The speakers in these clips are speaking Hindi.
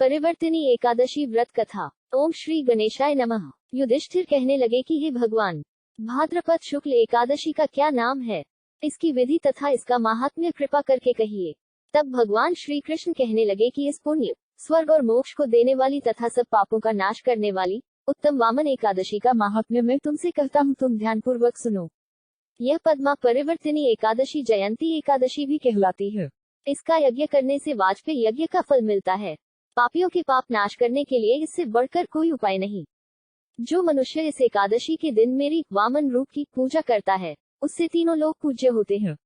परिवर्तिनी एकादशी व्रत कथा। ओम श्री गणेशाय नमः। युधिष्ठिर कहने लगे कि हे भगवान, भाद्रपद शुक्ल एकादशी का क्या नाम है, इसकी विधि तथा इसका महात्म्य कृपा करके कहिए। तब भगवान श्री कृष्ण कहने लगे कि इस पुण्य, स्वर्ग और मोक्ष को देने वाली तथा सब पापों का नाश करने वाली उत्तम वामन एकादशी का महात्म्य मैं तुमसे कहता हूँ, तुम ध्यानपूर्वक सुनो। यह पद्मा परिवर्तिनी एकादशी जयंती एकादशी भी कहलाती है। इसका यज्ञ करने से वाजपेय यज्ञ का फल मिलता है। पापियों के पाप नाश करने के लिए इससे बढ़कर कोई उपाय नहीं। जो मनुष्य इस एकादशी के दिन मेरी वामन रूप की पूजा करता है, उससे तीनों लोग पूज्य होते हैं।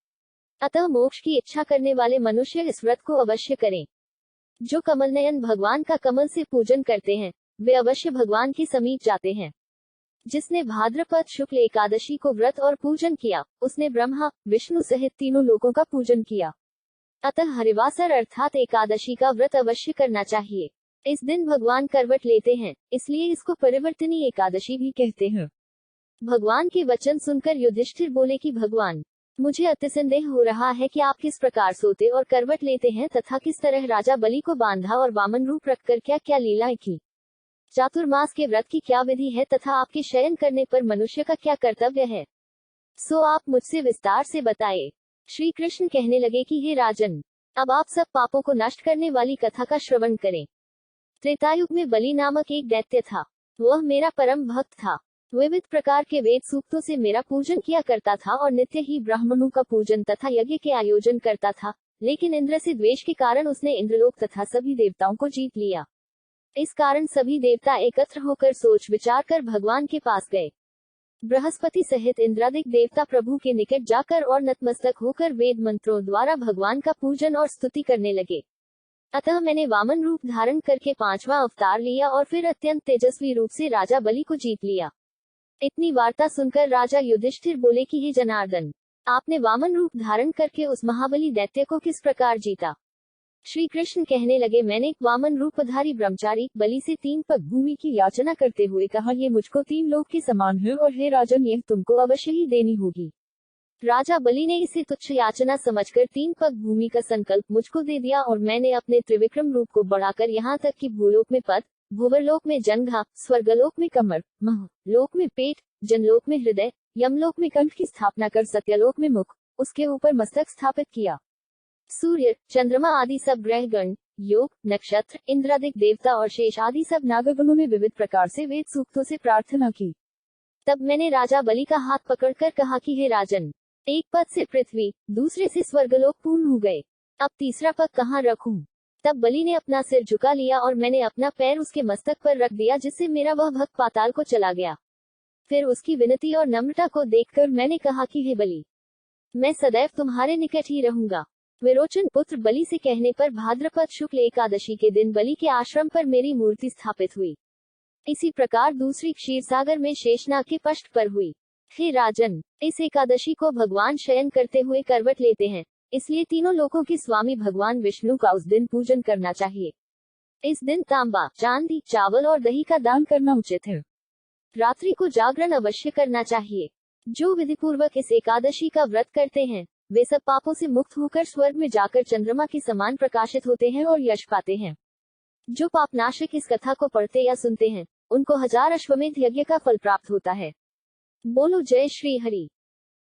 अतः मोक्ष की इच्छा करने वाले मनुष्य इस व्रत को अवश्य करें। जो कमल नयन भगवान का कमल से पूजन करते हैं, वे अवश्य भगवान के समीप जाते हैं। जिसने भाद्रपद शुक्ल एकादशी को व्रत और पूजन किया, उसने ब्रह्मा विष्णु सहित तीनों लोगों का पूजन किया। अतः हरिवासर अर्थात एकादशी का व्रत अवश्य करना चाहिए। इस दिन भगवान करवट लेते हैं, इसलिए इसको परिवर्तिनी एकादशी भी कहते हैं। भगवान के वचन सुनकर युधिष्ठिर बोले कि भगवान, मुझे अतिसंदेह हो रहा है कि आप किस प्रकार सोते और करवट लेते हैं तथा किस तरह राजा बलि को बांधा और वामन रूप रखकर क्या क्या लीलाएं की। चातुर्मास के व्रत की क्या विधि है तथा आपके शयन करने पर मनुष्य का क्या कर्तव्य है, सो आप मुझसे विस्तार से बताए। श्री कृष्ण कहने लगे कि हे राजन, अब आप सब पापों को नष्ट करने वाली कथा का श्रवण करें। त्रेतायुग में बलि नामक एक दैत्य था। वह मेरा परम भक्त था। विविध प्रकार के वेद सूक्तों से मेरा पूजन किया करता था और नित्य ही ब्राह्मणों का पूजन तथा यज्ञ के आयोजन करता था। लेकिन इंद्र से द्वेष के कारण उसने इंद्रलोक तथा सभी देवताओं को जीत लिया। इस कारण सभी देवता एकत्र होकर सोच विचार कर भगवान के पास गए। बृहस्पति सहित इंद्रादिक देवता प्रभु के निकट जाकर और नतमस्तक होकर वेद मंत्रों द्वारा भगवान का पूजन और स्तुति करने लगे। अतः मैंने वामन रूप धारण करके 5वां अवतार लिया और फिर अत्यंत तेजस्वी रूप से राजा बलि को जीत लिया। इतनी वार्ता सुनकर राजा युधिष्ठिर बोले कि हे जनार्दन, आपने वामन रूप धारण करके उस महाबली दैत्य को किस प्रकार जीता। श्री कृष्ण कहने लगे, मैंने वामन रूपधारी ब्रह्मचारी बलि से 3 पग भूमि की याचना करते हुए कहा, ये मुझको 3 लोक के समान है और हे राजन, यह तुमको अवश्य ही देनी होगी। राजा बलि ने इसे तुच्छ याचना समझकर 3 पग भूमि का संकल्प मुझको दे दिया और मैंने अपने त्रिविक्रम रूप को बढ़ाकर यहाँ तक कि भूलोक में पद, भूवरलोक में जंघा, स्वर्गलोक में कमर, लोक में पेट, जनलोक में हृदय, यमलोक में कंठ की स्थापना कर सत्यलोक में मुख, उसके ऊपर मस्तक स्थापित किया। सूर्य, चंद्रमा आदि सब ग्रहगण, योग, नक्षत्र, इंद्रादिक देवता और शेष आदि सब नागगणों में विविध प्रकार से वेद सूक्तों से प्रार्थना की। तब मैंने राजा बलि का हाथ पकड़कर कहा कि हे राजन, एक पद से पृथ्वी, दूसरे से स्वर्गलोक पूर्ण हो गए। अब तीसरा पद कहाँ रखूं? तब बलि ने अपना सिर झुका लिया और मैंने अपना पैर उसके मस्तक पर रख दिया, जिससे मेरा वह भक्त पाताल को चला गया। फिर उसकी विनती और नम्रता को देखकर मैंने कहा कि हे बलि, मैं सदैव तुम्हारे निकट ही रहूंगा। विरोचन पुत्र बलि से कहने पर भाद्रपद शुक्ल एकादशी के दिन बलि के आश्रम पर मेरी मूर्ति स्थापित हुई। इसी प्रकार दूसरी क्षीरसागर में शेषनाग के पष्ठ पर हुई। हे राजन, इस एकादशी को भगवान शयन करते हुए करवट लेते हैं, इसलिए तीनों लोकों के स्वामी भगवान विष्णु का उस दिन पूजन करना चाहिए। इस दिन तांबा, चांदी, चावल और दही का दान करना उचित है। रात्रि को जागरण अवश्य करना चाहिए। जो विधिपूर्वक इस एकादशी का व्रत करते हैं, वे सब पापों से मुक्त होकर स्वर्ग में जाकर चंद्रमा के समान प्रकाशित होते हैं और यश पाते हैं। जो पापनाशक इस कथा को पढ़ते या सुनते हैं, उनको 1000 अश्वमेध यज्ञ का फल प्राप्त होता है। बोलो जय श्री हरि।